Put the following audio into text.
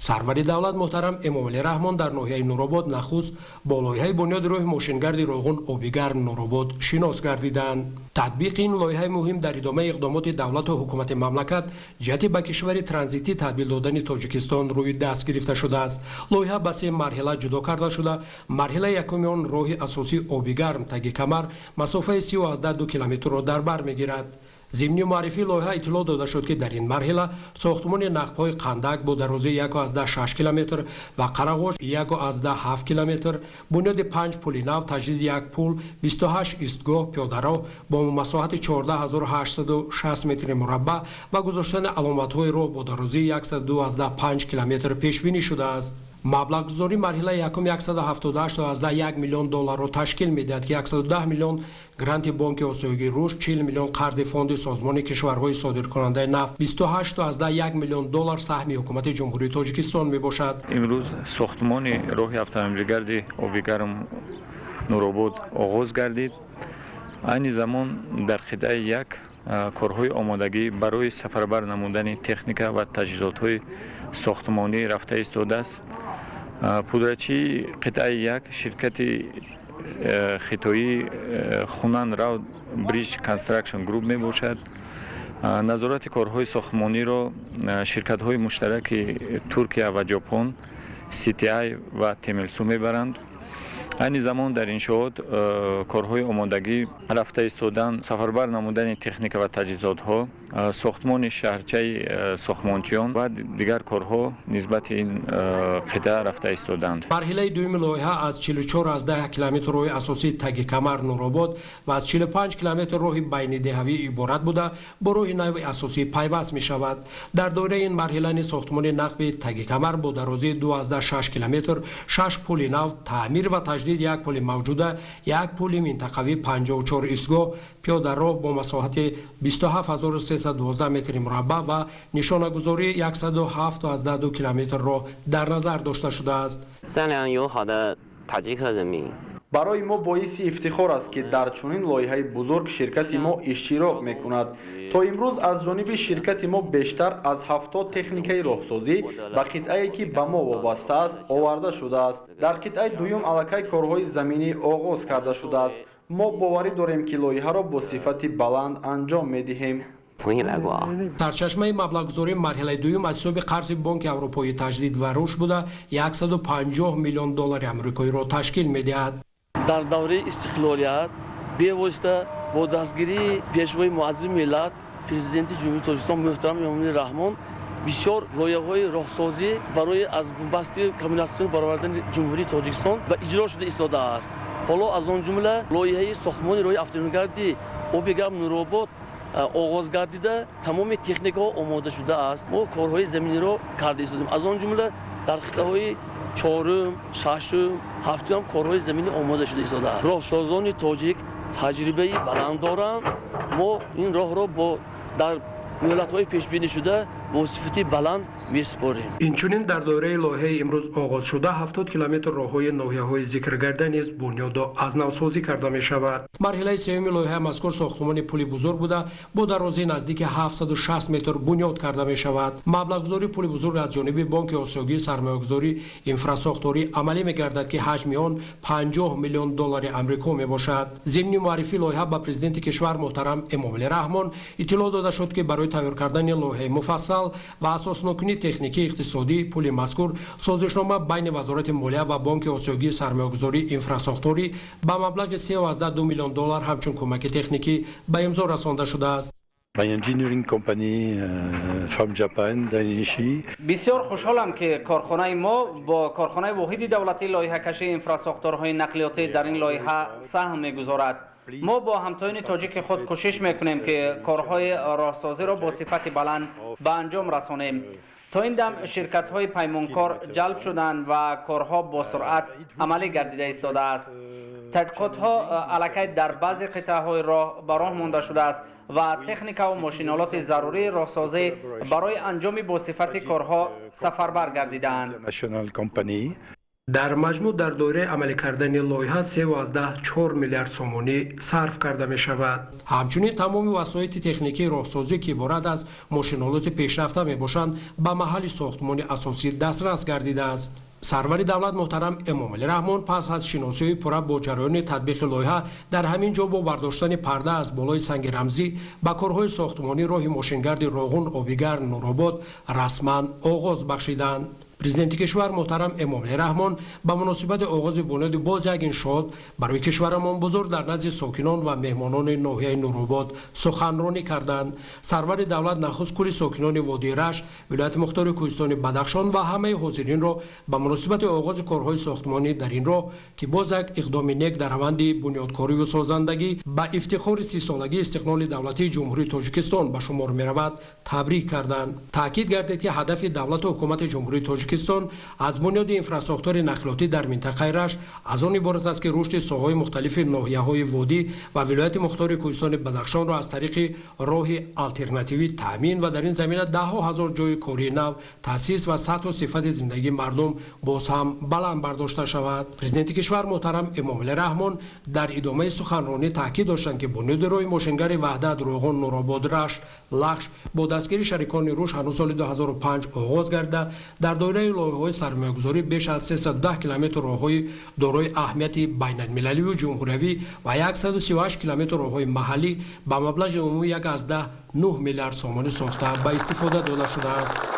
سروری دولت محترم امامعلی رحمان در ناحیه نورآباد نخست با لایحه بنیاد راه ماشینگرد رایگان آبیگرم نورآباد شناس گردیدند. تطبیق این لایحه مهم در ادامه اقدامات دولت و حکومت مملکت جهت به کشور ترانزیتی تبدیل دادن تاجیکستان روی دست گرفته شده است. لایحه به سه مرحله جدا کرده شده. مرحله یکم آن راه اساسی آبیگرم تگی کمر مسافه 32 کیلومتر را در بر میگیرد. ضمن معرفی لایحه اطلاع داده شد که در این مرحله ساختمان نقب‌های قندک با درازه 1.6 کیلومتر و قرغاش 1.7 کیلومتر، بنیاد 5 پل نو، تجدید یک پل، 28 ایستگاه پیاده‌رو با مساحت 14860 متر مربع و گذاشتن علامت‌های راه با درازه 102.5 کیلومتر پیش بینی شده است. مبلغ گذاری مرحله یکم 178.1 میلیون دلار را تشکیل می‌دهد که 110 میلیون گرانت بانک آسیایی رشد، 40 میلیون قرض فوند سازمان کشورهای صادرکننده نفت، 28.1 میلیون دلار سهم حکومت جمهوری تاجیکستان میباشد. امروز ساختمان راه автомобилгарди آبیگرم نورآباد آغاز گردید. این زمان در قطعه یک کارهای آمادگی برای سفربر نمودن تکنیک و تجهیزات‌های ساختمانی رفته ایستاده است. پودرچی قطعه یک شرکت خطایی خونان راو بریج کانستراکشن گروپ می باشد. نظارت کارهای ساختمانی را شرکت های مشترک ترکیه و ژاپن CTI و تیملسو می برند. این زمان در انشاءات کارهای آمادگی رفته ایستادن سفربر نمودن تکنیک و تجهیزات ها، ساختمان شهرچه ساختمانچیان و دیگر کارها نسبت این قطعه رفته ایستادند. مرحله دوم لایحه از 44.10 کیلومتر راه اساسی تگی کمر نورآباد و از 45 کیلومتر راه بین دهوی عبارت بوده با راه نو اساسی پیوست می شود. در دوره این مرحله ساختمان نقب تگی کمر با درازه 2.6 کیلومتر 6 پل نو تعمیر و تجدید یک پل موجوده، یک پل منطقوی 54 ایستگاه پیاده‌رو با مساحت 27312 متر مربع و نشانه‌گذاری 107.2 کیلومتر را در نظر داشته شده است. برای ما باعث افتخار است که در چنین لایحه بزرگ شرکت ما اشتراک میکند. تا امروز از جانب شرکت ما بیشتر از 70 تکنیکای راهسازی به قطعه‌ای که به ما وابسته است آورده شده است. در قطعه دوم الکی کارهای زمینی آغاز کرده شده است. ما باوری داریم که لایحه را با صفت بلند انجام میدهیم. سرچشمه مبلغ‌گذاری مرحله دوم از سوی قرض بانک اروپایی تجدید و رشد بوده 150 میلیون دلار آمریکایی را تشکیل می‌دهد. در دوره استقلالیت به واسطه با دستگیری پیشوای معظم ملت پرزیدنت جمهوری تاجیکستان محترم امامعلی رحمان بسیار لایحه‌های راهسازی برای از بنبست کمونیسم برآوردن جمهوری تاجیکستان و اجرا شده ایستاده است. حالا از آن جمله لایحه ساختمان راه автомобилгарди آبیگرم نورآباد آغاز گردیده، تمام تکنیک ها آماده شده است. ما کارهای زمینی را کرده ایستادیم. از آن جمله در خطه‌های 4م، 6م، 7م کارهای زمینی آماده شده ایستاده است. راهسازان تاجیک تجربه بلند دارند. ما این راه را با در مهلت‌های پیش بینی شده با صفتی بلند میسپاریم. اینچنین در دوره لایحه امروز آغاز شده 70 کیلومتر راههای ناحیه‌های ذکر گرده نیز بنیاد از نوسازی کرده می شود. مرحله سوم لایحه مذکور ساختمان پل بزرگ بوده با درازه نزدیک 760 متر بنیاد کرده می شود. مبلغ گذاری پل بزرگ از جانب بانک آسیایی سرمایه‌گذاری انفراستراکتوری عملی می گردد که حجم آن 50 میلیون دلار آمریکا می باشد. ضمن معرفی لایحه به پرزیدنت کشور محترم امامعلی رحمان اطلاع داده شد که برای تیار کردن لایحه مفصل و اساسناکنی تکنیکی اقتصادی پول مذکور سازشنامه بین وزارت مالیه و بانک آسیایی سرمایه‌گذاری انفراستراکتوری به مبلغ 3.2 میلیون دلار همچون کمک تکنیکی به امضا رسانده شده است. انجینیرینگ کمپانی فرام ژاپن دانشی بسیار خوشحالم که کارخانه ما با کارخانه واحد دولتی لایحه کشی انفراستراکتورهای نقلیاتی در این لایحه سهم می‌گذارد. ما با همتایان تاجیک خود کوشش میکنیم که کارهای راهسازی را با صفت بلند به انجام رسانیم. تا این دم شرکت های پیمانکار جلب شدند و کارها با سرعت عملی گردیده ایستاده است. تحقیقات ها الکی در بعضی قطعه های راه به راه مانده شده است و تکنیک و ماشینالات ضروری راهسازی برای انجام با صفت کارها سفربر گردیدند. дар маҷмӯъ дар доираи амалӣ кардани лоиҳа 3.4 миллиард сомонӣ сарф карда мешавад. ҳамчунин тамоми васоити техникии роҳсозӣ ки иборат аз мошиналоти пешрафта мебошанд ба маҳалли сохтмони асосӣ дастрас гардидааст. сарвари давлат муҳтарам эмомалӣ раҳмон пас аз шиносиёи пурра бо ҷараёни татбиқи лоиҳа дар ҳамин ҷо бо бардоштани парда аз болои санги рамзӣ ба корҳои сохтмонӣ роҳи мошингарди Роғун Обигар Нуробод расман оғоз бахшиданд. президенти кишвар муҳтарам эмомалӣ раҳмон ба муносибати оғози бунёди боз як иншоот барои кишварамон бузург дар назди сокинон ва меҳмонони ноҳияи Нуробод суханронӣ карданд. сарвари давлат нахуст кули сокинони водии Рашт, вилояти мухтори Кӯҳистони Бадахшон ва ҳамаи ҳозиринро ба муносибати оғози корҳои сохтмонӣ дар ин роҳ ки боз як иқдоми нек дар раванди бунёдкориву созандагӣ ба ифтихори 30-солагии истиқлоли давлатии ҷумҳурии Тоҷикистон ба шумор меравад табрик карданд. таъкид гардид ки ҳадафи давлату ҳукумати ҷумҳурии Тоҷикистон аз бунёди инфраструктураи нақлиётӣ дар минтақаи Рашт аз он иборат аст ки рушди соҳаҳои мухталифи ноҳияҳои водӣ ва вилояти мухтори Кӯҳистони Бадахшонро аз тариқи роҳи алтернативӣ таъмин ва дар ин замина даҳҳо ҳазор ҷойи кории нав таъсис ва сатҳу сифати зиндагии мардум боз ҳам баланд бардошта шавад. президенти кишвар муҳтарам эмомалӣ раҳмон дар идомаи суханронӣ таъкид доштанд ки бунёди роҳи мошингари Ваҳдат Роғун Нуробод Рашт Лахш бо дастгирии шарикони руш ҳанӯз соли 2005 оғоз гардида дар доираи лоиҳаҳои сармоягузорӣ беш аз 310 километр роҳҳои дорои аҳамияти байналмилаливу ҷумҳуриявӣ ва 138 километр роҳҳои маҳаллӣ ба маблағи умумӣ 1.9 миллиард сомонӣ сохта ба истифода дода шудааст.